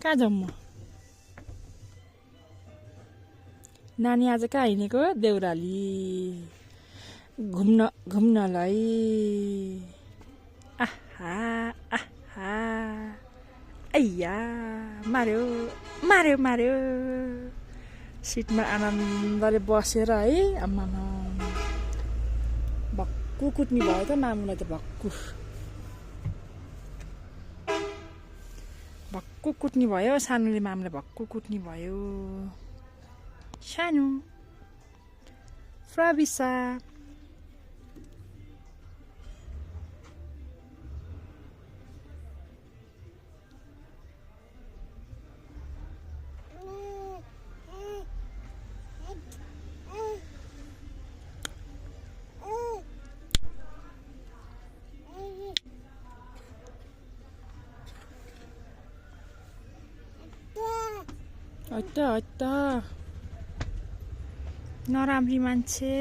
कहाँ जाउँ म नानी आज कहाँ हिँडेको देउराली घुम्नलाई आहा आहा अय्या मार्यो मार्यो मार्यो सिटमा आनन्दले बसेर है आम्मामा भक्कु कुट्नी भयो त मामुलाई त भक्कु कुट्नी भयो सानोले मामुलाई भक्कु कुट्नी भयो सानो फ्राबिसा हट्टा नराम्री मान्छे